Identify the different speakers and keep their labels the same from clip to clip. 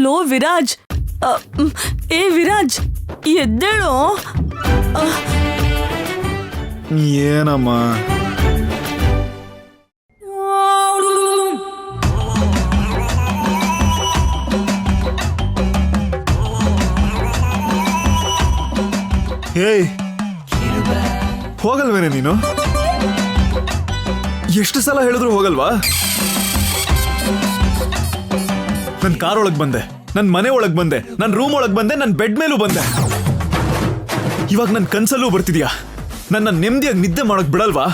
Speaker 1: Low Viraj, ಏ ವಿರಾಜ್ ಎದ್ದೇಳೋ.
Speaker 2: ಏನಮ್ಮ? ಏಯ್, ಹೋಗಲ್ವೇನೆ ನೀನು? ಎಷ್ಟು ಸಲ ಹೇಳಿದ್ರು ಹೋಗಲ್ವಾ? ನನ್ ಕಾರ್ ಒಳಗ್ ಬಂದೆ, ನನ್ ಮನೆ ಒಳಗ್ ಬಂದೆ, ನನ್ ರೂಮ್ ಒಳಗ್ ಬಂದೆ, ನನ್ ಬೆಡ್ ಮೇಲೂ ಬಂದೆ. ಇವಾಗ ನನ್ ಕನ್ಸಲ್ಲೂ ಬರ್ತಿದ್ಯಾ? ನನ್ನ ನೆಮ್ಮದಿಯಾಗಿ ನಿದ್ದೆ ಮಾಡಕ್ ಬಿಡಲ್ವಾ?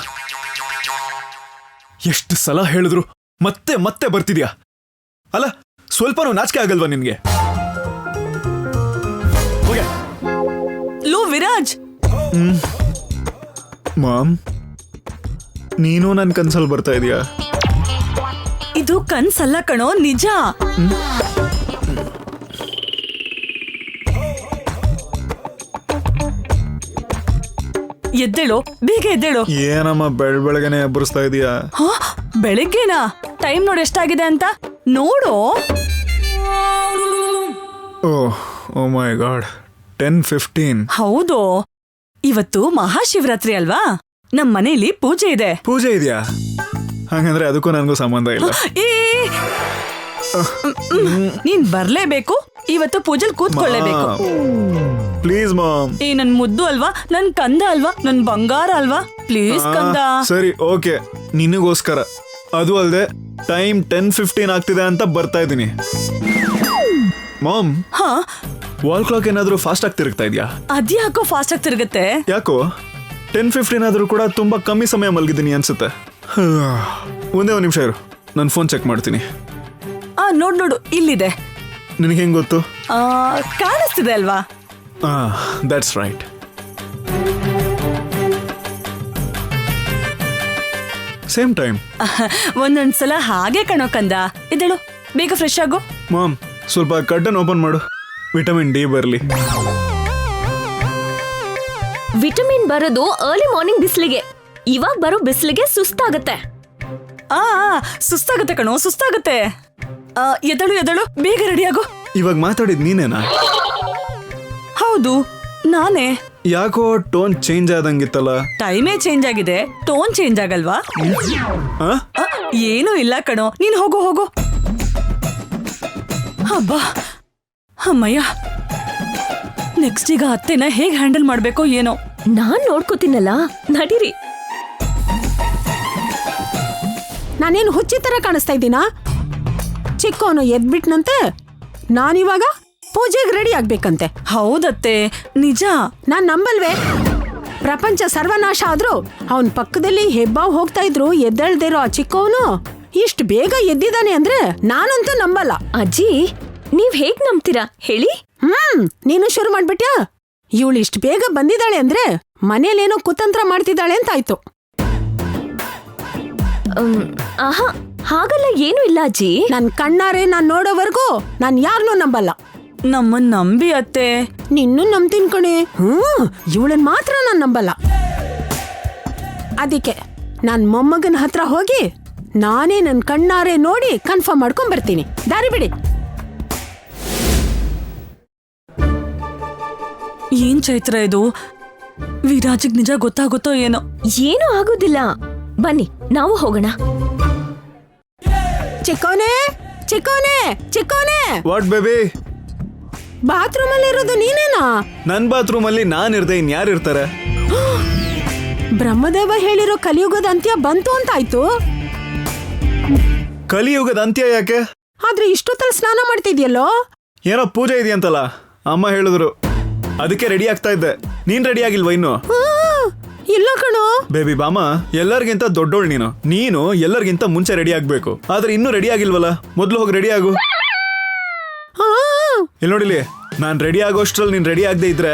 Speaker 2: ಎಷ್ಟು ಸಲ ಹೇಳಿದ್ರು ಮತ್ತೆ ಮತ್ತೆ ಬರ್ತಿದ್ಯಾ? ಅಲ್ಲ, ಸ್ವಲ್ಪನೂ ನಾಚಿಕೆ ಆಗಲ್ವಾ ನಿನ್ಗೆ? ಹೋಗೆ.
Speaker 1: ಲೋ ವಿರಾಜ್.
Speaker 2: ಮಾಮ್, ನೀನು ನನ್ ಕನ್ಸಲ್ಲಿ ಬರ್ತಾ ಇದೀಯಾ?
Speaker 1: ಇದು ಕನ್ಸಲ್ಲ ಕಣೋ, ನಿಜ. ಎದ್ದೇಳೋ, ಬೇಗ ಎದ್ದೇಳೋ.
Speaker 2: ಏನಮ್ಮ ಬೆಳಗ್ಗೆನೆ ಎಬ್ಬರಿಸ್ತಾ ಇದೀಯಾ?
Speaker 1: ಬೆಳಿಗ್ಗೆನಾ? ಟೈಮ್ ನೋಡಿ ಎಷ್ಟಾಗಿದೆ ಅಂತ ನೋಡು.
Speaker 2: ಓ ಮೈ ಗಾಡ್, 10:15.
Speaker 1: ಹೌದು, ಇವತ್ತು ಮಹಾಶಿವರಾತ್ರಿ ಅಲ್ವಾ? ನಮ್ ಮನೇಲಿ ಪೂಜೆ ಇದೆ.
Speaker 2: ಪೂಜೆ ಇದೆಯಾ? ಹಾಗಂದ್ರೆ ಅದಕ್ಕೂ ನನಗೂ ಸಂಬಂಧ ಇಲ್ಲ.
Speaker 1: ನೀನ್ ಬರ್ಲೇಬೇಕು, ಇವತ್ತು ಪೂಜೆಲ್ ಕೂತ್ಕೊಳ್ಳೇಬೇಕು.
Speaker 2: Please ma'am.
Speaker 1: ನನ್ ಮುದ್ದು ಅಲ್ವಾ, ನನ್ ಕಂದ ಅಲ್ವಾ, ನನ್ ಬಂಗಾರ ಅಲ್ವಾ, ಪ್ಲೀಸ್ ಕಂದ.
Speaker 2: ಸರಿ, ಓಕೆ, ನಿನಗೋಸ್ಕರ. ಅದು ಅಲ್ದೆ ಟೈಮ್ 10:15 ಆಗ್ತಿದೆ ಅಂತ ಬರ್ತಾ ಇದ್ದೀನಿ. ಮಾಮ್, ವಾಲ್ ಕ್ಲಾಕ್ ಏನಾದ್ರೂ ಫಾಸ್ಟ್ ಆಗಿ ತಿರುಗ್ತಾ ಇದೆಯಾ?
Speaker 1: ಅದ್ಯಾಕೋ ಫಾಸ್ಟ್ ಆಗಿ ತಿರುಗುತ್ತೆ?
Speaker 2: ಯಾಕೋ 10:15 ಆದ್ರೂ ಕೂಡ ತುಂಬಾ ಕಮ್ಮಿ ಸಮಯ ಮಲಗಿದ್ದೀನಿ ಅನ್ಸುತ್ತೆ. ಒಂದೇ ಒಂದು ನಿಮಿಷ ಇರು, ನನ್ನ ಫೋನ್ ಚೆಕ್ ಮಾಡ್ತೀನಿ.
Speaker 1: ನೋಡು ಇಲ್ಲಿದೆ.
Speaker 2: ನಿನಗೆ ಹೆಂಗ್ ಗೊತ್ತು?
Speaker 1: ಕಾಣಿಸ್ತಿದೆ ಅಲ್ವಾ?
Speaker 2: That's right. Same time.
Speaker 1: ಒಂದೊಂದ್ಸಲ ಹಾಗೆ ಕಣೋ ಕಂದ. ಇದೇಳು, ಬೇಗ ಫ್ರೆಶ್ ಆಗು.
Speaker 2: ಮಾಮ್, ಸ್ವಲ್ಪ ಕರ್ಟನ್ ಓಪನ್ ಮಾಡು, ವಿಟಮಿನ್ ಡಿ ಬರಲಿ.
Speaker 3: ವಿಟಮಿನ್ ಬರೋದು ಅರ್ಲಿ ಮಾರ್ನಿಂಗ್ ಬಿಸಿಲಿಗೆ. ಇವಾಗ ಬರೋ ಬಿಸಿಲಿಗೆ ಸುಸ್ತಾಗತ್ತೆ.
Speaker 1: ಸುಸ್ತಾಗತ್ತೆ ಕಣೋ, ಸುಸ್ತಾಗತ್ತೆ. ಎದಳು, ಬೇಗ ರೆಡಿ ಆಗು.
Speaker 2: ಇವಾಗ ಮಾತಾಡಿದ್ ನೀನೇನಾ?
Speaker 1: ಹೌದು, ನಾನೇ.
Speaker 2: ಯಾಕೋ ಟೋನ್ ಚೇಂಜ್ ಆದಂಗಿತ್ತಲ್ಲ?
Speaker 1: ಟೈಮೇ ಚೇಂಜ್ ಆಗಿದೆ, ಟೋನ್ ಚೇಂಜ್ ಆಗಲ್ವಾ? ಏನೂ ಇಲ್ಲ ಕಣೋ, ನೀನ್ ಹೋಗು. ಹಬ್ಬಾ, ಅಮ್ಮಯ್ಯ, ನೆಕ್ಸ್ಟ್ ಈಗ ಅತ್ತೆನ ಹೇಗ್ ಹ್ಯಾಂಡಲ್ ಮಾಡ್ಬೇಕೋ ಏನೋ.
Speaker 3: ನಾನ್ ನೋಡ್ಕೋತೀನಲ್ಲ, ನಡೀರಿ.
Speaker 4: ನಾನೇನು ಹುಚ್ಚಿ ತರ ಕಾಣಿಸ್ತಾ ಇದ್ದೀನಾ? ಚಿಕ್ಕವನು ಎದ್ಬಿಟ್ನಂತೆ, ನಾನಿವಾಗ ಪೂಜೆಗೆ ರೆಡಿ ಆಗ್ಬೇಕಂತೆ.
Speaker 1: ಹೌದತ್ತೆ, ನಿಜ.
Speaker 4: ನಾನ್ ನಂಬಲ್ವೇ? ಪ್ರಪಂಚ ಸರ್ವನಾಶ ಆದ್ರೂ ಅವನ್ ಪಕ್ಕದಲ್ಲಿ ಹೆಬ್ಬಾವ್ ಹೋಗ್ತಾ ಇದ್ರು ಎದ್ದೇಳ್ದಿರೋ ಆ ಚಿಕ್ಕವನು ಇಷ್ಟು ಬೇಗ ಎದ್ದಿದ್ದಾನೆ ಅಂದ್ರೆ ನಾನಂತೂ ನಂಬಲ್ಲ.
Speaker 3: ಅಜ್ಜಿ, ನೀವ್ ಹೇಗ್ ನಂಬ್ತೀರಾ ಹೇಳಿ?
Speaker 4: ನೀನು ಶುರು ಮಾಡ್ಬಿಟ್ಯಾ? ಇವಳು ಇಷ್ಟು ಬೇಗ ಬಂದಿದ್ದಾಳೆ ಅಂದ್ರೆ ಮನೇಲೇನೋ ಕುತಂತ್ರ ಮಾಡ್ತಿದ್ದಾಳೆ ಅಂತ ಆಯ್ತು.
Speaker 3: ಆಹಾ, ಹಾಗಲ್ಲ, ಏನೂ ಇಲ್ಲ ಅಜ್ಜಿ.
Speaker 4: ನನ್ ಕಣ್ಣಾರೆ ನಾನ್ ನೋಡೋವರೆಗೂ ನಾನ್ ಯಾರನ್ನೂ ನಂಬಲ್ಲ.
Speaker 1: ನಮ್ಮನ್ ನಂಬಿ ಅತ್ತೆ.
Speaker 4: ನಿನ್ನೂ ನಂಬ್ತೀನಿ ಕಣೆ. ಇವಳನ್ ಮಾತ್ರ ನಾನ್ ನಂಬಲ್ಲ. ಅದಕ್ಕೆ ನಾನ್ ಮೊಮ್ಮಗನ ಹತ್ರ ಹೋಗಿ ನಾನೇ ನನ್ ಕಣ್ಣಾರೆ ನೋಡಿ ಕನ್ಫರ್ಮ್ ಮಾಡ್ಕೊಂಡ್ ಬರ್ತೀನಿ. ದಾರಿ ಬಿಡಿ.
Speaker 1: ಏನ್ ಚೈತ್ರ ಇದು? ವಿರಾಜಿಗ್ ನಿಜ ಗೊತ್ತಾಗುತ್ತೋ ಏನೋ.
Speaker 3: ಏನೂ ಆಗೋದಿಲ್ಲ, ಬನ್ನಿ ನಾವು ಹೋಗೋಣ.
Speaker 4: ಚಿಕ್ಕೋನೆ
Speaker 2: ವಾಟ್ ಬೇಬಿ?
Speaker 4: ಬಾತ್ರೂಮ್ ಅಲ್ಲಿ ಇರೋದು ನೀನೇನಾ?
Speaker 2: ನನ್ ಬಾತ್ರೂಮ್ ಅಲ್ಲಿ ನಾನ್ ಇರ್ದೆ ಇನ್ಯಾರು ಇರ್ತಾರೆ?
Speaker 4: ಬ್ರಹ್ಮದೇವ ಹೇಳಿರೋ ಕಲಿಯುಗದ ಅಂತ್ಯ ಬಂತು ಅಂತ ಆಯ್ತು.
Speaker 2: ಕಲಿಯುಗದ ಅಂತ್ಯ ಯಾಕೆ?
Speaker 4: ಆದ್ರೆ ಇಷ್ಟೊತ್ತಲ್ಲಿ ಸ್ನಾನ ಮಾಡ್ತಿದ್ಯಲ್ಲೋ?
Speaker 2: ಏನೋ ಪೂಜೆ ಇದೆಯಂತಲ್ಲ, ಅಮ್ಮ ಹೇಳಿದ್ರು, ಅದಕ್ಕೆ ರೆಡಿ ಆಗ್ತಾ ಇದ್ದೆ. ನೀನ್ ರೆಡಿ ಆಗಿಲ್ವಾ ಇನ್ನು?
Speaker 4: ಇಲ್ಲ ಕಣೋ.
Speaker 2: ಬೇಬಿ ಬಾಮ, ಎಲ್ಲರಿಗಿಂತ ದೊಡ್ಡೋಳು ನೀನು ಎಲ್ಲರಿಗಿಂತ ಮುಂಚೆ ರೆಡಿ ಆಗ್ಬೇಕು. ಆದ್ರೆ ಇನ್ನೂ ರೆಡಿ ಆಗಿಲ್ವಲ್ಲ, ಮೊದ್ಲು ಹೋಗಿ ರೆಡಿ ಆಗು. ಇಲ್ಲಿ ನೋಡಿಲಿ, ನಾನ್ ರೆಡಿ ಆಗೋಷ್ಟ್ರಲ್ಲಿ ನೀನ್ ರೆಡಿ ಆಗದೆ ಇದ್ರೆ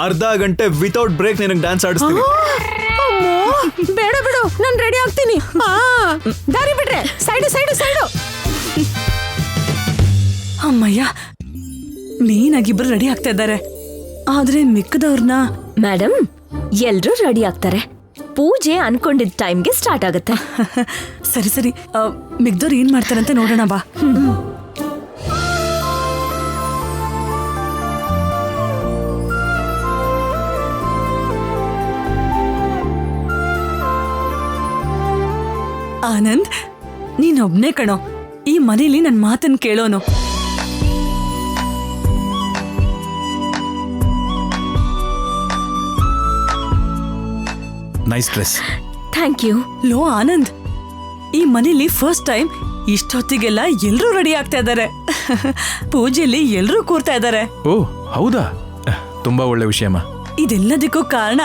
Speaker 2: ಅರ್ಧ ಗಂಟೆ ವಿತೌಟ್ ಬ್ರೇಕ್ ನಿನಗೆ ಡ್ಯಾನ್ಸ್ ಆಡಿಸ್ತೀನಿ.
Speaker 4: ಬೇಡ ಬಿಡು, ನಾನ್ ರೆಡಿ ಆಗ್ತೀನಿ. ದಾರಿ ಬಿಡ್ರೆ, ಸೈಡು.
Speaker 1: ಅಮ್ಮಯ್ಯ, ನೀನಾಗಿಬ್ರು ರೆಡಿ ಆಗ್ತಾ ಇದ್ದಾರೆ. ಆದ್ರೆ ಮಿಕ್ಕದವ್ರನ್ನ?
Speaker 3: ಮೇಡಮ್, ಎಲ್ರೂ ರೆಡಿ ಆಗ್ತಾರೆ. ಪೂಜೆ ಅನ್ಕೊಂಡಿದ್ದ ಟೈಮ್ಗೆ ಸ್ಟಾರ್ಟ್ ಆಗುತ್ತೆ.
Speaker 1: ಸರಿ, ಮಿಕ್ದವ್ರು ಏನ್ ಮಾಡ್ತಾರಂತೆ ನೋಡೋಣ ಬಾ. ಆನಂದ್, ನೀನೊಬ್ನೇ ಕಣೋ ಈ ಮನೇಲಿ ನನ್ ಮಾತನ್ ಕೇಳೋನು.
Speaker 2: Nice dress.
Speaker 3: Thank you.
Speaker 1: ಲೋ ಆನಂದ್, ಈ ಮನೇಲಿ ಫಸ್ಟ್ ಟೈಮ್ ಇಷ್ಟೊತ್ತಿಗೆಲ್ಲ ಎಲ್ರೂ ರೆಡಿ ಆಗ್ತಾ ಇದಾರೆ. ಪೂಜೆಯಲ್ಲಿ ಎಲ್ರೂ ಕೂರ್ತಾ ಇದಾರೆ.
Speaker 5: ಓ ಹೌದಾ, ತುಂಬಾ ಒಳ್ಳೆ ವಿಷಯಮ್ಮ.
Speaker 1: ಇದೆಲ್ಲದಕ್ಕೂ ಕಾರಣ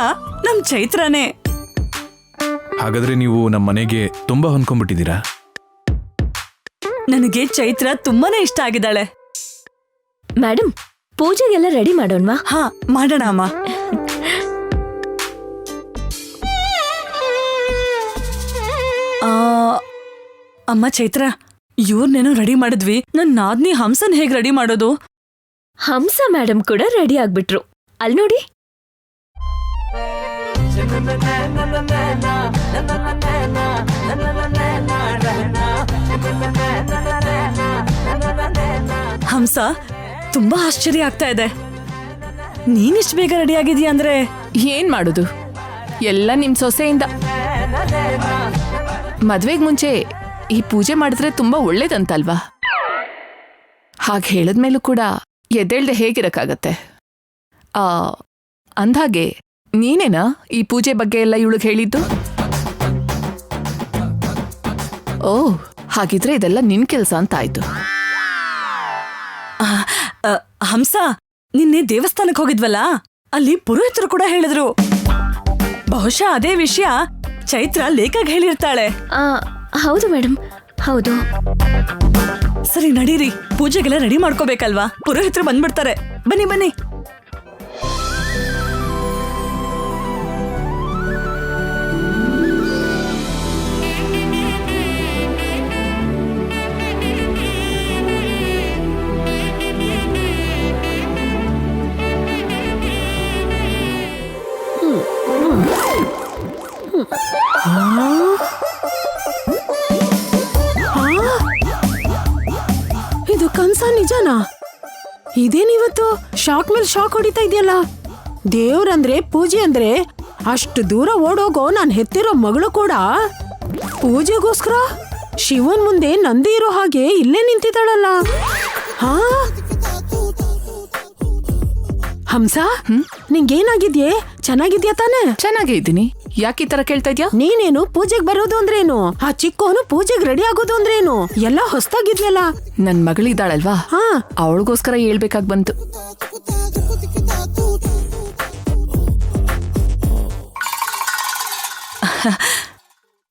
Speaker 1: ನಮ್ ಚೈತ್ರನೇ.
Speaker 5: ಹಾಗಾದ್ರೆ ನೀವು ನಮ್ಮ ಮನೆಗೆ ತುಂಬಾ ಹೊಂದ್ಕೊಂಡ್ಬಿಟ್ಟಿದ್ದೀರಾ.
Speaker 1: ನನಗೆ ಚೈತ್ರ ತುಂಬಾನೇ ಇಷ್ಟ ಆಗಿದ್ದಾಳೆ.
Speaker 3: ಮೇಡಮ್, ಪೂಜೆಗೆಲ್ಲ ರೆಡಿ ಮಾಡೋಣವಾ?
Speaker 1: ಹಾ, ಮಾಡೋಣ ಅಮ್ಮ. ಅಮ್ಮ ಚೈತ್ರ, ಇವ್ರನ್ನೇನೋ ರೆಡಿ ಮಾಡಿದ್ವಿ, ನನ್ ನಾದ್ನಿ ಹಂಸನ್ ಹೇಗ್ ರೆಡಿ ಮಾಡೋದು?
Speaker 3: ಹಂಸ ಮೇಡಮ್ ಕೂಡ ರೆಡಿ ಆಗ್ಬಿಟ್ರು. ಅಲ್ಲಿ ನೋಡಿ.
Speaker 1: ಹಂಸ, ತುಂಬಾ ಆಶ್ಚರ್ಯ ಆಗ್ತಾ ಇದೆ. ನೀನಿಷ್ಟು ಬೇಗ ರೆಡಿ ಆಗಿದೀಯ ಅಂದ್ರೆ
Speaker 6: ಏನ್ ಮಾಡುದು, ಎಲ್ಲ ನಿಮ್ ಸೊಸೆಯಿಂದ. ಮದ್ವೆಗ್ ಮುಂಚೆ ಈ ಪೂಜೆ ಮಾಡಿದ್ರೆ ತುಂಬಾ ಒಳ್ಳೇದಂತಲ್ವಾ? ಹಾಗೆ ಹೇಳದ್ಮೇಲೂ ಕೂಡ ಎದ್ದೇಳ್ದೆ ಹೇಗಿರಕ್ಕಾಗತ್ತೆ? ಅಂದ್ಹಾಗೆ ನೀನೇನಾ ಈ ಪೂಜೆ ಬಗ್ಗೆ ಎಲ್ಲ ಇವಳಿಗೆ ಹೇಳಿದ್ದು? ಓ, ಹಾಗಿದ್ರೆ ಇದೆಲ್ಲ ನಿನ್ ಕೆಲ್ಸ ಅಂತ ಆಯ್ತು.
Speaker 1: ಹಂಸ, ನಿನ್ನೆ ದೇವಸ್ಥಾನಕ್ಕೆ ಹೋಗಿದ್ವಲ್ಲ, ಅಲ್ಲಿ ಪುರೋಹಿತರು ಕೂಡ ಹೇಳಿದ್ರು. ಬಹುಶಃ ಅದೇ ವಿಷಯ ಚೈತ್ರ ಲೇಖಾಗ್ ಹೇಳಿರ್ತಾಳೆ.
Speaker 3: ಹೌದು ಮೇಡಮ್, ಹೌದು.
Speaker 1: ಸರಿ ನಡೀರಿ, ಪೂಜೆಗೆಲ್ಲ ರೆಡಿ ಮಾಡ್ಕೋಬೇಕಲ್ವಾ? ಪುರೋಹಿತರು ಬಂದ್ಬಿಡ್ತಾರೆ. ಬನ್ನಿ ಬನ್ನಿ.
Speaker 4: ಇದು ಕನ್ಸ ನಿಜನಾ? ಇದೇನಿವತ್ತು ಶಾಕ್ ಮೇಲ್ ಶಾಕ್ ಹೊಡಿತಾ ಇದೆಯಲ್ಲ. ದೇವ್ರಂದ್ರೆ ಪೂಜೆ ಅಂದ್ರೆ ಅಷ್ಟು ದೂರ ಓಡೋಗೋ ನಾನ್ ಹೆತ್ತಿರೋ ಮಗಳು ಕೂಡ ಪೂಜೆಗೋಸ್ಕರ ಶಿವನ್ ಮುಂದೆ ನಂದಿ ಇರೋ ಹಾಗೆ ಇಲ್ಲೇ ನಿಂತಿದ್ದಾಳಲ್ಲ. ಹಾ ಹಂಸ, ನಿಂಗೇನಾಗಿದ್ಯೆ? ಚೆನ್ನಾಗಿದ್ಯಾ ತಾನೆ?
Speaker 6: ಚೆನ್ನಾಗೇ ಇದ್ದೀನಿ. ಯಾಕೆ ಈ ತರ ಕೇಳ್ತಾ ಇದ್ಯಾ?
Speaker 4: ನೀನೇನು ಪೂಜೆಗ್ ಬರೋದು ಅಂದ್ರೇನು? ಆ ಚಿಕ್ಕೋನು ಪೂಜೆಗ್ ರೆಡಿ ಆಗೋದು ಅಂದ್ರೇನು? ಎಲ್ಲ ಹೊಸ್ತಾಗಿದ್ಯಲ್ಲ.
Speaker 6: ನನ್ ಮಗಳಿದ್ದಾಳಲ್ವಾ,
Speaker 4: ಹಾ,
Speaker 6: ಅವಳಿಗೋಸ್ಕರ ಹೇಳ್ಬೇಕಾಗ್ ಬಂತು.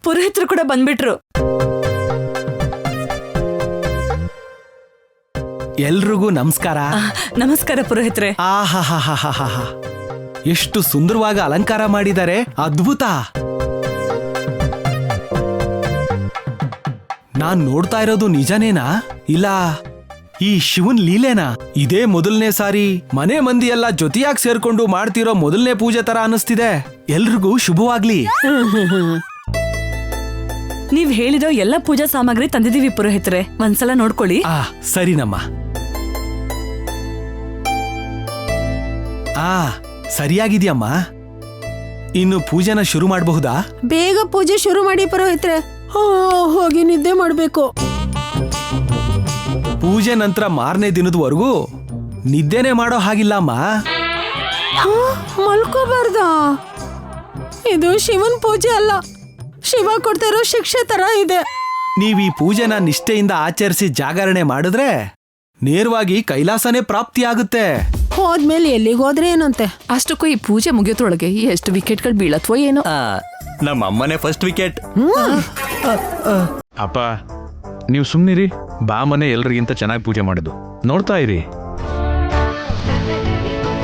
Speaker 1: ಪುರೋಹಿತರು ಕೂಡ ಬಂದ್ಬಿಟ್ರು.
Speaker 7: ಎಲ್ರಿಗೂ ನಮಸ್ಕಾರ.
Speaker 1: ನಮಸ್ಕಾರ ಪುರೋಹಿತ್ರೆ.
Speaker 7: ಆಹಾಹಾಹಾಹಾಹಾ, ಎಷ್ಟು ಸುಂದರವಾಗಿ ಅಲಂಕಾರ ಮಾಡಿದ್ದಾರೆ, ಅದ್ಭುತ. ನಾನ್ ನೋಡ್ತಾ ಇರೋದು ನಿಜನೇನಾ ಇಲ್ಲ ಈ ಶಿವನ್ ಲೀಲೆನಾ? ಇದೇ ಮೊದಲನೇ ಸಾರಿ ಮನೆ ಮಂದಿ ಎಲ್ಲ ಜೊತೆಯಾಗಿ ಸೇರ್ಕೊಂಡು ಮಾಡ್ತಿರೋ ಮೊದಲನೇ ಪೂಜೆ ತರ ಅನಿಸ್ತಿದೆ. ಎಲ್ರಿಗೂ ಶುಭವಾಗ್ಲಿ.
Speaker 1: ನೀವ್ ಹೇಳಿರೋ ಎಲ್ಲ ಪೂಜಾ ಸಾಮಗ್ರಿ ತಂದಿದೀವಿ ಪುರೋಹಿತ್ರೆ, ಒಂದ್ಸಲ ನೋಡ್ಕೊಳ್ಳಿ.
Speaker 7: ಸರಿನಮ್ಮ. ಸರಿಯಾಗಿದ್ಯಮ್ಮ. ಇನ್ನು ಪೂಜೆನ ಶುರು ಮಾಡಬಹುದಾ?
Speaker 4: ಬೇಗ ಪೂಜೆ ಶುರು ಮಾಡಿ ಪುರೋಹಿತ್ರೆ. ಹೋಗಿ ನಿದ್ದೆ ಮಾಡ್ಬೇಕು.
Speaker 7: ಪೂಜೆ ನಂತರ ಮಾರನೇ ದಿನದವರೆಗೂ ನಿದ್ದೆನೆ ಮಾಡೋ ಹಾಗಿಲ್ಲಮ್ಮ.
Speaker 4: ಮಲ್ಕೋಬಾರ್ದ? ಇದು ಶಿವನ್ ಪೂಜೆ ಅಲ್ಲ, ಶಿವ ಕೊಡ್ತಾ ಇರೋ ಶಿಕ್ಷೆ ತರ ಇದೆ.
Speaker 7: ನೀವ್ ಈ ಪೂಜೆನ ನಿಷ್ಠೆಯಿಂದ ಆಚರಿಸಿ ಜಾಗರಣೆ ಮಾಡಿದ್ರೆ ನೇರವಾಗಿ ಕೈಲಾಸನೇ ಪ್ರಾಪ್ತಿಯಾಗುತ್ತೆ.
Speaker 4: ಹೋದ್ಮೇಲೆ ಎಲ್ಲಿಗೋದ್ರೆ ಏನಂತೆ.
Speaker 6: ಅಷ್ಟಕ್ಕೂ ಈ ಪೂಜೆ ಮುಗಿಯೋದ್ರೊಳಗೆ ಎಷ್ಟು ವಿಕೆಟ್ಗಳು ಬೀಳತ್ವೋ ಏನೋ.
Speaker 7: ನಮ್ಮ ಅಮ್ಮನೇ ಫಸ್ಟ್ ವಿಕೆಟ್.
Speaker 5: ಅಪ್ಪ, ನೀವು ಸುಮ್ನಿರಿ. ಬಾ ಮನೆ ಎಲ್ರಿಗಿಂತ ಚೆನ್ನಾಗಿ ಪೂಜೆ ಮಾಡೋದು ನೋಡ್ತಾ ಇರಿ.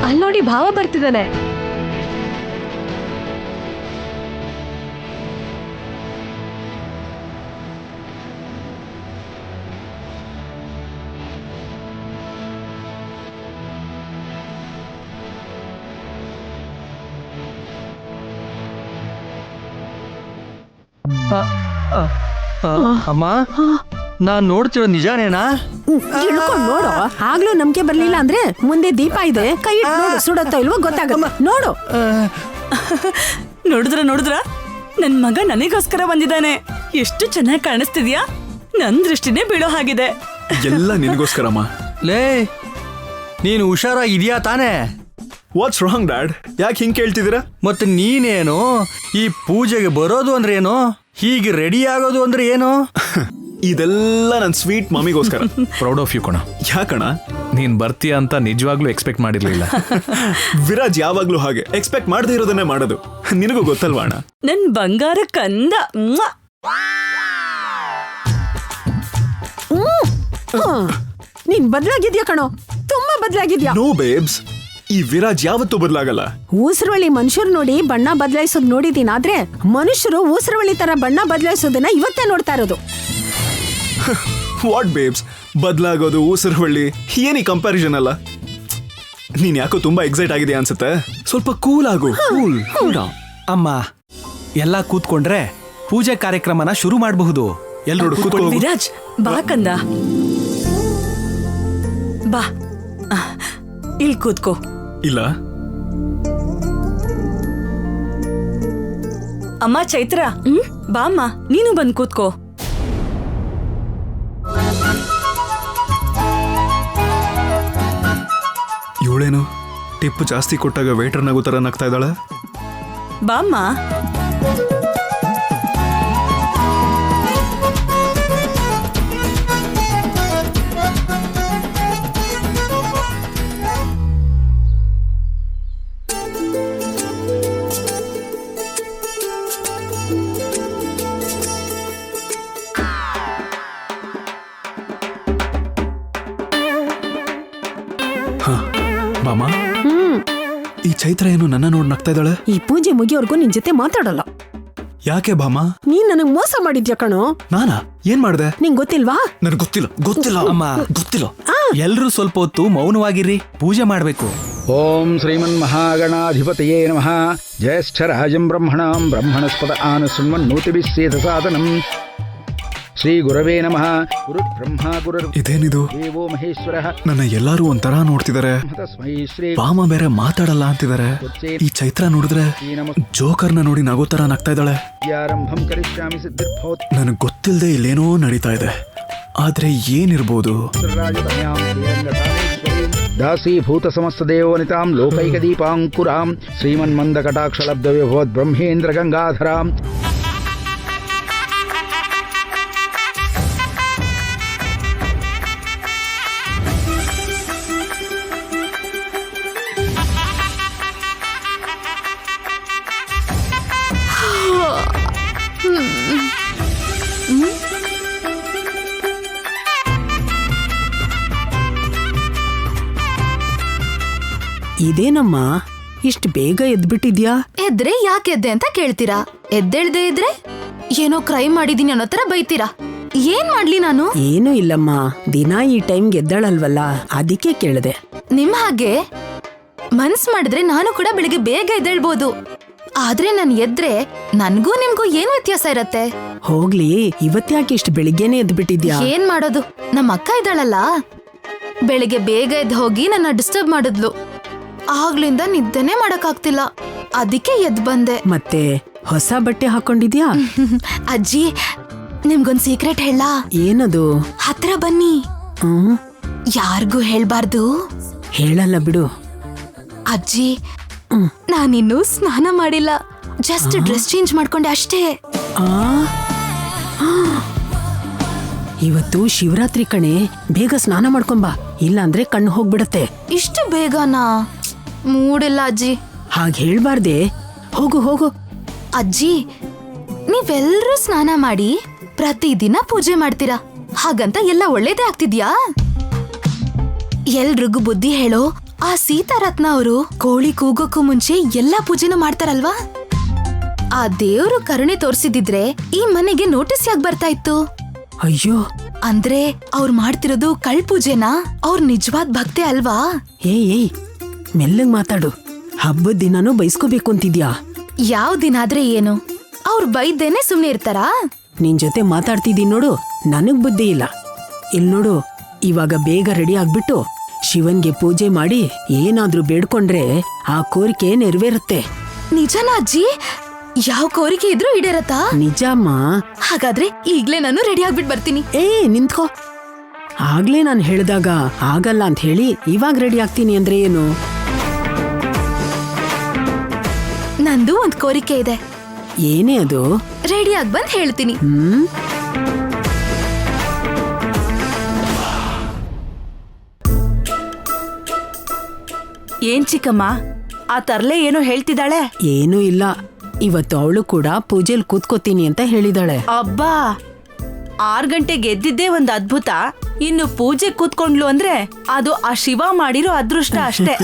Speaker 3: ಅಲ್ಲಿ ನೋಡಿ, ಭಾವ ಬರ್ತಿದ್ದಾನೆ.
Speaker 8: ಅಮ್ಮ, ನಾನ್ ನೋಡ್ತಿರೋ ನಿಜಾನೇನಾ?
Speaker 4: ಇಳ್ಕೊಂಡ್ ನೋಡು. ಆಗ್ಲೂ ನಂಬಿಕೆ ಬರ್ಲಿಲ್ಲ ಅಂದ್ರೆ ಮುಂದೆ ದೀಪ ಇದೆ, ಕೈ ಇಟ್ಟು ನೋಡು, ಸುಡತ್ತೋ ಇಲ್ವೋ ಗೊತ್ತಾಗಲ್ಲ. ನೋಡು.
Speaker 1: ನೋಡಿದ್ರ ನನ್ ಮಗ ನನಗೋಸ್ಕರ ಬಂದಿದ್ದಾನೆ. ಎಷ್ಟು ಚೆನ್ನಾಗಿ ಕಾಣಿಸ್ತಿದ್ಯಾ, ನನ್ ದೃಷ್ಟಿನೇ ಬೀಳೋ ಹಾಗಿದೆ.
Speaker 2: ಎಲ್ಲ ನಿನಗೋಸ್ಕರಮ್ಮ.
Speaker 8: ಲೇ ನೀನು ಹುಷಾರಾಗಿದ್ಯಾ ತಾನೇ?
Speaker 2: What's wrong dad? ಯಾಕೆ ಹಿಂಗ್ ಕೇಳ್ತಿದ್ದೀರಾ?
Speaker 8: ಮತ್ತೆ ನೀನೇನು ಈ ಪೂಜೆಗೆ ಬರೋದು ಅಂದ್ರೆ ಏನು, ಹೀಗೆ ರೆಡಿ ಆಗೋದು ಅಂದ್ರೆ ಏನು?
Speaker 2: ಇದೆಲ್ಲ ನನ್ನ ಸ್ವೀಟ್ ಮಮ್ಮಿಗೋಸ್ಕರ.
Speaker 5: ಪ್ರೌಡ್ ಆಫ್ ಯು ಕಣ.
Speaker 2: ಯಾಕಣ?
Speaker 5: ನೀನ್ ಬರ್ತೀಯ ಅಂತ ನಿಜವಾಗ್ಲೂ ಎಕ್ಸ್ಪೆಕ್ಟ್ ಮಾಡಿರ್ಲಿಲ್ಲ.
Speaker 2: ವಿರಾಜ್ ಯಾವಾಗ್ಲೂ ಹಾಗೆ ಎಕ್ಸ್ಪೆಕ್ಟ್ ಮಾಡದೇ ಇರೋದನ್ನೇ ಮಾಡೋದು. ನಿನಗೂ ಗೊತ್ತಲ್ವಾ ಅಣ್ಣ?
Speaker 1: ನನ್ ಬಂಗಾರ ಕಂದ. ಮ್ವಾ!
Speaker 4: ನೀನ್ ಬದ್ಲಾಗಿದ್ಯಾ ಕಣೋ, ತುಂಬಾ ಬದ್ಲಾಗಿದ್ಯಾ.
Speaker 2: ನೋ ಬೇಬ್ಸ್, ಈ ವಿರಾಜ್ ಯಾವತ್ತೂ ಬದಲಾಗಲ್ಲ.
Speaker 4: ಊಸರವಳ್ಳಿ ಮನುಷ್ಯರು ನೋಡಿ ಬಣ್ಣ ಬದಲಾಯಿಸೋದ್ ನೋಡಿದೀನಿ, ಆದ್ರೆ ಮನುಷ್ಯರು ಊಸರವಳ್ಳಿ ತರ ಬಣ್ಣ ಬದಲಾಯಿಸೋದನ್ನ ಇವತ್ತೇ ನೋಡ್ತಾ ಇರೋದು.
Speaker 2: ವಾಟ್ ಬೇಬ್ಸ್, ಬದಲಾಗೋದು ಊಸರವಳ್ಳಿ ಏನಿ ಕಂಪ್ಯಾರಿಸನ್ ಅಲ್ಲ. ನೀನ್ ಯಾಕೋ ತುಂಬಾ ಎಕ್ಸೈಟ್ ಆಗಿದೆ ಅನ್ಸುತ್ತೆ. ಸ್ವಲ್ಪ ಕೂಲ್ ಆಗು. ಕೂಲ್.
Speaker 7: ಅಮ್ಮ, ಎಲ್ಲ ಕೂತ್ಕೊಂಡ್ರೆ ಪೂಜೆ ಕಾರ್ಯಕ್ರಮನ ಶುರು ಮಾಡಬಹುದು.
Speaker 2: ಎಲ್ರು ಕೂತ್ಕೊಳ್ಳಿ.
Speaker 1: ವಿರಾಜ್ ಬಾ ಕಂದ, ಬಾ ಇಲ್ಲಿ ಕೂತ್ಕೋ.
Speaker 2: ಇಲ್ಲ
Speaker 1: ಅಮ್ಮ ಚೈತ್ರ, ಬಾ ಅಮ್ಮ, ನೀನು ಬಂದ್ ಕೂತ್ಕೋ.
Speaker 2: ಇವಳೇನು ಟಿಪ್ ಜಾಸ್ತಿ ಕೊಟ್ಟಾಗ ವೇಟರ್ ನಗು ತರ ನಗ್ತಾ ಇದ್ದಾಳೆ.
Speaker 1: ಬಾ ಅಮ್ಮ.
Speaker 2: ಬಾಮ, ಈ ಚೈತ್ರ ಏನು ನನ್ನ ನೋಡಿ ನಗ್ತಾ ಇದ್ದಾಳೆ?
Speaker 4: ಈ ಪೂಜೆ ಮುಗಿಯೋರ್ಗು ನಿನ್ ಜೊತೆ ಮಾತಾಡಲ್ಲ.
Speaker 2: ಯಾಕೆ ಬಾಮ?
Speaker 4: ನೀನ್ ನನಗ್ ಮೋಸ ಮಾಡಿದ್ಯಾ ಕಣೋ.
Speaker 2: ನಾನಾ ಏನ್ ಮಾಡ್ದೆ?
Speaker 4: ನಿಂಗ್ ಗೊತ್ತಿಲ್ವಾ?
Speaker 2: ನನ್ಗೆ ಗೊತ್ತಿಲ್ಲ
Speaker 7: ಅಮ್ಮ,
Speaker 2: ಗೊತ್ತಿಲ್ಲ.
Speaker 7: ಎಲ್ರೂ ಸ್ವಲ್ಪ ಹೊತ್ತು ಮೌನವಾಗಿರ್ರಿ, ಪೂಜೆ ಮಾಡ್ಬೇಕು.
Speaker 9: ಓಂ ಶ್ರೀಮನ್ಮಹಾಗಣಾಧಿಪತಯೇ ನಮಃ. ಜ್ಯೇಷ್ಠರಾಜಂ ಬ್ರಹ್ಮಣಾಂ ಬ್ರಹ್ಮಣಸ್ಪದ ಆನಶೃಣ್ವನ್ನೋತಿಭಿಃ ಸೇದಸಾದನಂ. ಶ್ರೀ ಗುರವೇ ನಮಃ. ಗುರು ಬ್ರಹ್ಮ ಗುರು
Speaker 2: ಇದೇನಿದು?
Speaker 9: ದೇವೋ ಮಹೇಶ್ವರಃ.
Speaker 2: ನನ್ನ ಎಲ್ಲಾರು ಒಂಥರ ನೋಡ್ತಿದ್ದಾರೆ.
Speaker 9: ತಸ್ಮೈ ಶ್ರೀ
Speaker 2: ಬಾಮ ಬೇರೆ ಮಾತಾಡಲ್ಲ ಅಂತಿದ್ದಾರೆ. ಈ ಚೈತ್ರ ನೋಡಿದ್ರೆ ಜೋಕರ್ನ ನೋಡಿ ನಗೋ ತರ ನಗ್ತಾ ಇದ್ದಾಳೆ.
Speaker 9: ಆರಂಭಂ ಕರಿಷ್ಯಾಮಿ ಸಿದ್ಧಿರ್ಭವತ್.
Speaker 2: ನನಗ್ ಗೊತ್ತಿಲ್ಲದೆ ಇಲ್ಲೇನೋ ನಡೀತಾ ಇದೆ, ಆದ್ರೆ ಏನಿರ್ಬೋದು?
Speaker 9: ದಾಸೀಭೂತ ಸಮಸ್ತ ದೇವನಿತಾಂ ಲೋಕೈಕ ದೀಪಾಂಕುರಾಂ ಶ್ರೀಮನ್ಮಂದ ಕಟಾಕ್ಷಲಬ್ಧ ವಿಭವದ್ ಬ್ರಹ್ಮೇಂದ್ರ ಗಂಗಾಧರಾಂ.
Speaker 4: ಇದೇನಮ್ಮ ಇಷ್ಟು ಬೇಗ ಎದ್ಬಿಟ್ಟಿದ್ಯಾ?
Speaker 3: ಎದ್ರೆ ಯಾಕೆ ಎದ್ದೆ ಅಂತ ಕೇಳ್ತೀರಾ? ಎದ್ದೇಳ್ದೆ ಇದ್ರೆ ಏನೋ ಕ್ರೈಮ್ ಮಾಡಿದೀನಿ ಅನ್ನೋ ತರ ಬೈತೀರಾ. ಏನ್ ಮಾಡ್ಲಿ ನಾನು?
Speaker 4: ಏನೂ ಇಲ್ಲಮ್ಮ, ದಿನ ಈ ಟೈಮ್ಗೆ ಎದ್ದಾಳಲ್ವಲ್ಲ, ಅದಕ್ಕೆ ಕೇಳಿದೆ.
Speaker 3: ನಿಮ್ ಹಾಗೆ ಮನ್ಸ್ ಮಾಡಿದ್ರೆ ನಾನು ಕೂಡ ಬೆಳಿಗ್ಗೆ ಬೇಗ ಎದ್ದೇಳ್ಬೋದು. ಆದ್ರೆ ನಾನು ಎದ್ರೆ ನನ್ಗೂ ನಿಮ್ಗೂ ಏನ್ ವ್ಯತ್ಯಾಸ ಇರತ್ತೆ?
Speaker 4: ಹೋಗ್ಲಿ, ಇವತ್ತ್ಯಾಕೆ ಇಷ್ಟು ಬೆಳಿಗ್ಗೆನೆ ಎದ್ಬಿಟ್ಟಿದ್ಯಾ?
Speaker 3: ಏನ್ ಮಾಡೋದು, ನಮ್ಮ ಅಕ್ಕ ಇದ್ದಾಳಲ್ಲ, ಬೆಳಿಗ್ಗೆ ಬೇಗ ಎದ್ದು ಹೋಗಿ ನನ್ನ ಡಿಸ್ಟರ್ಬ್ ಮಾಡಿದ್ಲು. ಆಗ್ಲಿಂದ ನಿದ್ದೆನೆ ಮಾಡಕ್ಕಾಗ್ತಿಲ್ಲ, ಅದಕ್ಕೆ ಎದ್ ಬಂದೆ.
Speaker 4: ಮತ್ತೆ ಹೊಸ ಬಟ್ಟೆ ಹಾಕೊಂಡಿದ್ಯಾ?
Speaker 3: ಅಜ್ಜಿ, ನಿಮ್ಗೊಂದ್ ಸೀಕ್ರೆಟ್ ಹೇಳ?
Speaker 4: ಏನದು?
Speaker 3: ಹತ್ರ ಬನ್ನಿ.
Speaker 4: ಹ್ಮ್,
Speaker 3: ಯಾರಿಗೂ ಹೇಳ್ಬಾರ್ದು.
Speaker 4: ಹೇಳಲ್ಲ ಬಿಡು.
Speaker 3: ಅಜ್ಜಿ, ನಾನಿನ್ನೂ ಸ್ನಾನ ಮಾಡಿಲ್ಲ, ಜಸ್ಟ್ ಡ್ರೆಸ್ ಚೇಂಜ್ ಮಾಡ್ಕೊಂಡೆ ಅಷ್ಟೇ.
Speaker 4: ಇವತ್ತು ಶಿವರಾತ್ರಿ ಕಣೆ, ಬೇಗ ಸ್ನಾನ ಮಾಡ್ಕೊಂಬಾ, ಇಲ್ಲ ಅಂದ್ರೆ ಕಣ್ಣು ಹೋಗ್ಬಿಡತ್ತೆ.
Speaker 3: ಇಷ್ಟು ಬೇಗನಾ? ಮೂಡಿಲ್ಲ ಅಜ್ಜಿ.
Speaker 4: ಹಾಗೆ ಹೇಳ್ಬಾರ್ದೆ. ಹೋಗು ಹೋಗು.
Speaker 3: ಅಜ್ಜಿ, ನೀವೆಲ್ರೂ ಸ್ನಾನ ಮಾಡಿ ಪ್ರತಿದಿನ ಪೂಜೆ ಮಾಡ್ತೀರಾ, ಹಾಗಂತ ಎಲ್ಲ ಒಳ್ಳೇದೇ ಆಗ್ತಿದ್ಯಾ? ಎಲ್ರಿಗೂ ಬುದ್ಧಿ ಹೇಳೋ ಆ ಸೀತಾರತ್ನ ಅವರು ಕೋಳಿ ಕೂಗೋಕ್ಕೂ ಮುಂಚೆ ಎಲ್ಲಾ ಪೂಜೆನೂ ಮಾಡ್ತಾರಲ್ವಾ? ಆ ದೇವ್ರು ಕರುಣೆ ತೋರ್ಸಿದಿದ್ರೆ ಈ ಮನೆಗೆ ನೋಟಿಸ್ ಯಾಕೆ ಬರ್ತಾ ಇತ್ತು?
Speaker 4: ಅಯ್ಯೋ,
Speaker 3: ಅಂದ್ರೆ ಅವ್ರು ಮಾಡ್ತಿರೋದು ಕಳ್ ಪೂಜೆನಾ? ಅವ್ರ ನಿಜವಾದ ಭಕ್ತಿ ಅಲ್ವಾ?
Speaker 4: ಏಯ್ ಮೆಲ್ಲಗ್ ಮಾತಾಡು. ಹಬ್ಬದ ದಿನಾನೂ ಬೈಸ್ಕೋಬೇಕು ಅಂತಿದ್ಯಾ?
Speaker 3: ಯಾವ ದಿನ ಆದ್ರೆ ಏನು, ಅವ್ರು ಬೈದೇನೆ ಸುಮ್ನೆ ಇರ್ತಾರಾ?
Speaker 4: ನಿನ್ ಜೊತೆ ಮಾತಾಡ್ತಿದ್ದೀನಿ ನೋಡು, ನನಗ್ ಬುದ್ಧಿ ಇಲ್ಲ. ಇಲ್ ನೋಡು, ಇವಾಗ ಬೇಗ ರೆಡಿ ಆಗ್ಬಿಟ್ಟು ಶಿವನ್ಗೆ ಪೂಜೆ ಮಾಡಿ ಏನಾದ್ರೂ ಬೇಡ್ಕೊಂಡ್ರೆ ಆ ಕೋರಿಕೆ ನೆರವೇರುತ್ತೆ.
Speaker 3: ನಿಜನಾ ಅಜ್ಜಿ? ಯಾವ ಕೋರಿಕೆ ಇದ್ರೂ ಈಡೇರತ್ತಾ?
Speaker 4: ನಿಜಮ್ಮ.
Speaker 3: ಹಾಗಾದ್ರೆ ಈಗ್ಲೇ ನಾನು ರೆಡಿ ಆಗ್ಬಿಟ್ಟು ಬರ್ತೀನಿ.
Speaker 4: ನಿಂತ್ಕೋ. ಆಗ್ಲೇ ನಾನು ಹೇಳಿದಾಗ ಆಗಲ್ಲ ಅಂತ ಹೇಳಿ ಇವಾಗ ರೆಡಿ ಆಗ್ತೀನಿ ಅಂದ್ರೆ ಏನು?
Speaker 3: ನಂದು ಒಂದ್ ಕೋರಿಕೆ ಇದೆ.
Speaker 4: ಏನೇ ಅದು?
Speaker 3: ರೆಡಿ ಆಗಿ ಬಂದ್ ಹೇಳ್ತೀನಿ.
Speaker 1: ಏನ್ ಚಿಕ್ಕಮ್ಮ, ಆ ತರ್ಲೆ ಏನೋ ಹೇಳ್ತಿದ್ದಾಳೆ?
Speaker 4: ಏನೂ ಇಲ್ಲ, ಇವತ್ತು ಅವಳು ಕೂಡ ಪೂಜೆಲ್ ಕೂತ್ಕೋತೀನಿ ಅಂತ ಹೇಳಿದಾಳೆ.
Speaker 1: ಅಬ್ಬಾ, 6 ಗಂಟೆಗೆ ಎದ್ದಿದ್ದೇ ಒಂದ್ ಅದ್ಭುತ. ಇನ್ನು ಪೂಜೆ ಕೂತ್ಕೊಂಡ್ಲು ಅಂದ್ರೆ ಅದು ಆ ಶಿವ ಮಾಡಿರೋ ಅದೃಷ್ಟ ಅಷ್ಟೇ.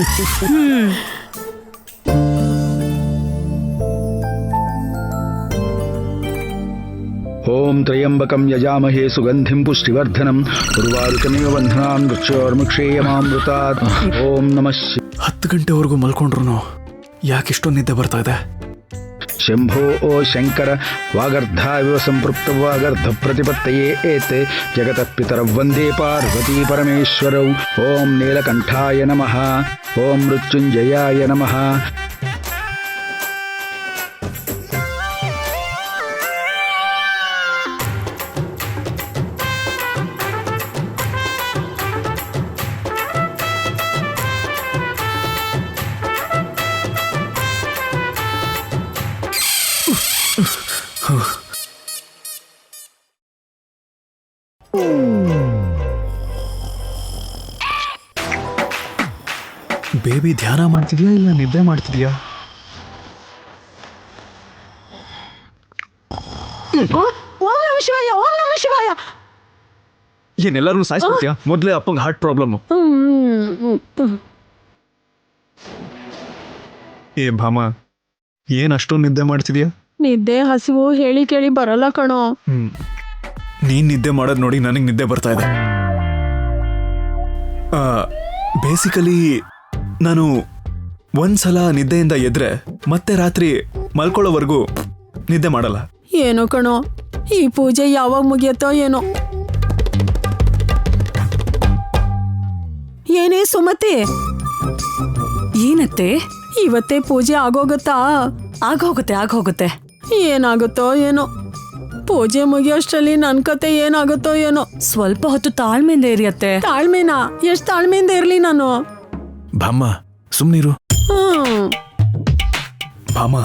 Speaker 9: ಓಂ ತ್ರಯಂಬಕಂ ಯಜಾಮಹೇ ಸುಗಂಧಿಂ ಪುಷ್ಟಿವರ್ಧನಂ ಉರ್ವಾರುಕಮಿವ ಬಂಧನಾನ್ ವೃಕ್ಷೋರ್ಮುಕ್ಷೇಯಮಾಮೃತಾತ್. ಓಂ ನಮಃ
Speaker 2: 10 ಗಂಟೆವರೆಗೂ ಮಲ್ಕೊಂಡ್ರು ಯಾಕಿಷ್ಟೊಂದು ನಿದ್ದೆ ಬರ್ತಾ ಇದೆ?
Speaker 9: ಶಂಭೋ ಓ ಶಂಕರ ವಾಗರ್ಧಾವಿವ ಸಂಪೃಕ್ತ ವಾಗರ್ಧ ಪ್ರತಿಪತ್ತಯೇ ಏತೆ ಜಗತಃ ಪಿತರೌ ವಂದೇ ಪಾರ್ವತೀ ಪರಮೇಶ್ವರೌ. ಓಂ ನೀಲಕಂಠಾಯ ನಮಃ. ಓಂ ಮೃತ್ಯುಂಜಯಾಯ ನಮಃ.
Speaker 2: ಬೇಬಿ ಧ್ಯಾನ ಮಾಡ್ತಿದ್ಯಾ ಇಲ್ಲ ನಿದ್ದೆ ಮಾಡ್ತಿದ್ಯಾ? ಏನೆಲ್ಲರೂ ಸಾಯಿಸ್ಬಿಡ್ತೀಯಾ? ಮೊದಲೇ ಅಪ್ಪಂಗೆ ಹಾರ್ಟ್ ಪ್ರಾಬ್ಲಮ್. ಏ ಭಾಮ, ಏನ್ ಅಷ್ಟೊಂದು ನಿದ್ದೆ ಮಾಡ್ತಿದ್ಯಾ?
Speaker 4: ನಿದ್ದೆ ಹಸಿವು ಹೇಳಿ ಕೇಳಿ ಬರಲ್ಲ ಕಣೋ.
Speaker 2: ನೀನ್ ನಿದ್ದೆ ಮಾಡೋದು ನೋಡಿ ನನಗೆ ನಿದ್ದೆ ಬರ್ತಾ ಇದೆ. ಬೇಸಿಕಲಿ ನಾನು ಒಂದ್ಸಲ ನಿದ್ದೆಯಿಂದ ಎದ್ರೆ ಮತ್ತೆ ರಾತ್ರಿ ಮಲ್ಕೊಳ್ಳೋವರೆಗೂ ನಿದ್ದೆ ಮಾಡಲ್ಲ.
Speaker 4: ಏನೋ ಕಣೋ, ಈ ಪೂಜೆ ಯಾವಾಗ ಮುಗಿಯತ್ತೋ ಏನೋ. ಏನೇ ಸುಮತಿ,
Speaker 1: ಏನತ್ತೆ?
Speaker 4: ಇವತ್ತೇ ಪೂಜೆ ಆಗೋಗತ್ತಾ?
Speaker 1: ಆಗೋಗುತ್ತೆ.
Speaker 4: ಏನಾಗುತ್ತೋ ಏನೋ. ಪೂಜೆ ಮುಗಿಯೋಷ್ಟರಲ್ಲಿ ನನ್ ಕತೆ ಏನಾಗುತ್ತೋ ಏನೋ.
Speaker 1: ಸ್ವಲ್ಪ ಹೊತ್ತು ತಾಳ್ಮೆಯಿಂದ ಇರಿಯತ್ತೆ.
Speaker 4: ತಾಳ್ಮೆನಾ? ಎಷ್ಟ್ ತಾಳ್ಮೆಯಿಂದ ಇರ್ಲಿ ನಾನು?
Speaker 5: ಬಾಮ್ಮ ಸುಮ್ನಿರು.
Speaker 2: ಭಾಮ,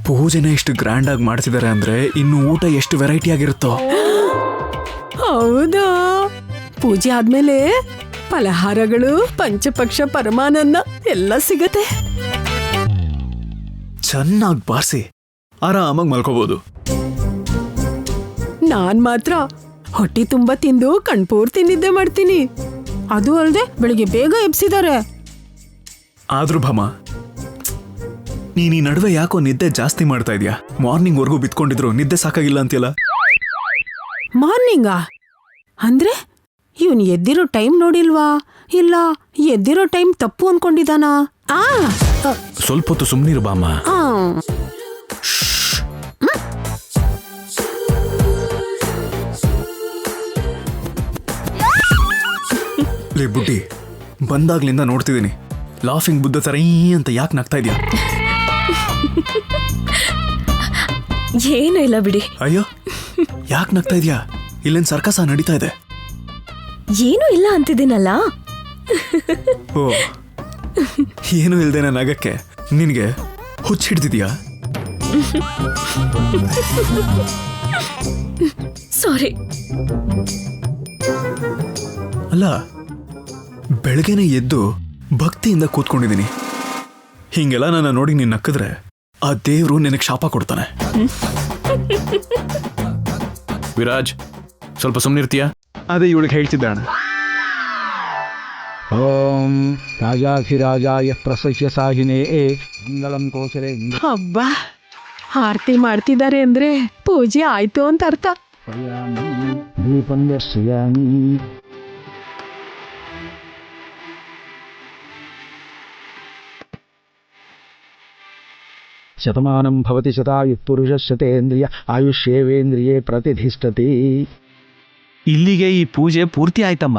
Speaker 2: ಪೂಜೆನ ಇಷ್ಟು ಗ್ರ್ಯಾಂಡ್ ಆಗಿ ಮಾಡ್ತಿದ್ದಾರೆ ಅಂದ್ರೆ ಇನ್ನು ಊಟ ಎಷ್ಟು ವೆರೈಟಿ ಆಗಿರುತ್ತೋ.
Speaker 4: ಹೌದಾ? ಪೂಜೆ ಆದ್ಮೇಲೆ ಫಲಹಾರಗಳು, ಪಂಚಪಕ್ಷ ಪರಮಾನಂದ ಎಲ್ಲ ಸಿಗತ್ತೆ.
Speaker 2: ಚೆನ್ನಾಗಿ ಬಾರಿಸಿ ಆರಾಮಾಗಿ ಮಲ್ಕೋಬಹುದು.
Speaker 4: ನಾನ್ ಮಾತ್ರ ಹೊಟ್ಟೆ ತುಂಬಾ ತಿಂದು ಕಣ್ಪೂರ್ತಿ ನಿದ್ದೆ ಮಾಡ್ತೀನಿ. ಅದು ಅಲ್ದೆ ಬೆಳಿಗ್ಗೆ ಬೇಗ ಎಬ್ಸಿದ್ದಾರೆ.
Speaker 2: ಆದ್ರೂ ಭಾಮ, ನೀನ್ ಈ ನಡುವೆ ಯಾಕೋ ನಿದ್ದೆ ಜಾಸ್ತಿ ಮಾಡ್ತಾ ಇದೀಯಾ? ಮಾರ್ನಿಂಗ್ ವರ್ಗೂ ಬಿತ್ಕೊಂಡಿದ್ರು ನಿದ್ದೆ ಸಾಕಾಗಿಲ್ಲ ಅಂತೀಯಲ್ಲ?
Speaker 4: ಮಾರ್ನಿಂಗಾ ಅಂದ್ರೆ ಇವನ್ ಎದ್ದಿರೋ ಟೈಮ್ ನೋಡಿಲ್ವಾ? ಇಲ್ಲ ಎದ್ದಿರೋ ಟೈಮ್ ತಪ್ಪು ಅನ್ಕೊಂಡಿದಾನಾ?
Speaker 5: ಸ್ವಲ್ಪ ಹೊತ್ತು ಸುಮ್ನಿರು ಬಾಮ್ಮ.
Speaker 2: ಲೇ ಬುಡ್ಡಿ, ಬಂದಾಗ್ಲಿಂದ ನೋಡ್ತಿದ್ದೀನಿ ಲಾಫಿಂಗ್ ಬುದ್ಧ ತರ ಅಂತ ಯಾಕೆ ನಗ್ತಾ ಇದೀಯಾ?
Speaker 1: ಏನೂ ಇಲ್ಲ ಬಿಡಿ.
Speaker 2: ಅಯ್ಯೋ, ಯಾಕೆ ನಗ್ತಾ ಇದೀಯಾ? ಇಲ್ಲೇನ್ ಸರ್ಕಸ ನಡೀತಾ ಇದೆ?
Speaker 1: ಏನೂ ಇಲ್ಲ ಅಂತಿದ್ದೀನಲ್ಲ.
Speaker 2: ಓ, ಏನು ಇಲ್ದೇನ ನಗಕ್ಕೆ ನಿನಗೆ ಹುಚ್ಚ ಹಿಡ್ದಿದ್ಯಾ?
Speaker 1: ಸಾರಿ.
Speaker 2: ಅಲ್ಲ, ಬೆಳಗ್ಗೆನೆ ಎದ್ದು ಭಕ್ತಿಯಿಂದ ಕೂತ್ಕೊಂಡಿದ್ದೀನಿ. ಹಿಂಗೆಲ್ಲ ನನ್ನ ನೋಡಿ ನೀನ್ ನಕ್ಕಿದ್ರೆ ಆ ದೇವ್ರು ನಿನಗೆ ಶಾಪ ಕೊಡ್ತಾನೆ.
Speaker 5: ವಿರಾಜ್, ಸ್ವಲ್ಪ ಸುಮ್ನಿರ್ತೀಯಾ?
Speaker 2: ಅದೇ ಇವಳಿಗೆ ಹೇಳ್ತಿದ್ದಾಣ.
Speaker 9: ಓಂ ರಾಜಾಧಿರಾಜಾಯ ಪ್ರಸಹ್ಯ ಸಾಹಿನೇ ಮಂಗಳಂ ಕೋಸಲೆ.
Speaker 4: ಹಬ್ಬಾ, ಆರತಿ ಮಾಡ್ತಿದ್ದಾರೆ ಅಂದ್ರೆ ಪೂಜೆ ಆಯ್ತು ಅಂತ ಅರ್ಥ.
Speaker 9: ದೀಪಂ ದರ್ಶಯಾಮಿ. ಶತಮಾನಂ ಭವತಿ ಶತಾಯುಃ ಪುರುಷ ಶತೇಂದ್ರಿಯ ಆಯುಷ್ಯೇವೇಂದ್ರಿಯೇ ಪ್ರತಿಷ್ಠತಿ.
Speaker 7: ಇಲ್ಲಿಗೆ ಈ ಪೂಜೆ ಪೂರ್ತಿ ಆಯ್ತಮ್ಮ.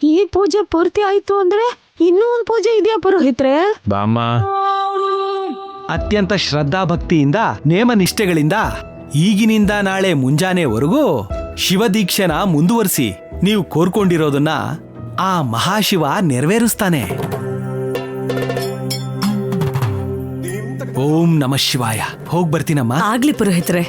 Speaker 4: ಈ ಪೂಜೆ ಪೂರ್ತಿ ಆಯ್ತು ಅಂದ್ರೆ ಇನ್ನೂ ಒಂದ್ ಪೂಜೆ ಇದೆಯಾ ಪುರೋಹಿತ್ರೆ?
Speaker 5: ಬಾಮ್ಮ
Speaker 7: ಅತ್ಯಂತ ಶ್ರದ್ಧಾಭಕ್ತಿಯಿಂದ ನೇಮ ನಿಷ್ಠೆಗಳಿಂದ ಈಗಿನಿಂದ ನಾಳೆ ಮುಂಜಾನೆವರೆಗೂ ಶಿವದೀಕ್ಷೆನ ಮುಂದುವರಿಸಿ ನೀವು ಕೋರ್ಕೊಂಡಿರೋದನ್ನ ಆ ಮಹಾಶಿವ ನೆರವೇರಿಸ್ತಾನೆ. ಓಂ ನಮಃ ಶಿವಾಯ. ಹೋಗ್ ಬರ್ತೀನಮ್ಮ.
Speaker 1: ಆಗ್ಲಿ ಪುರೋಹಿತ್ರೆ.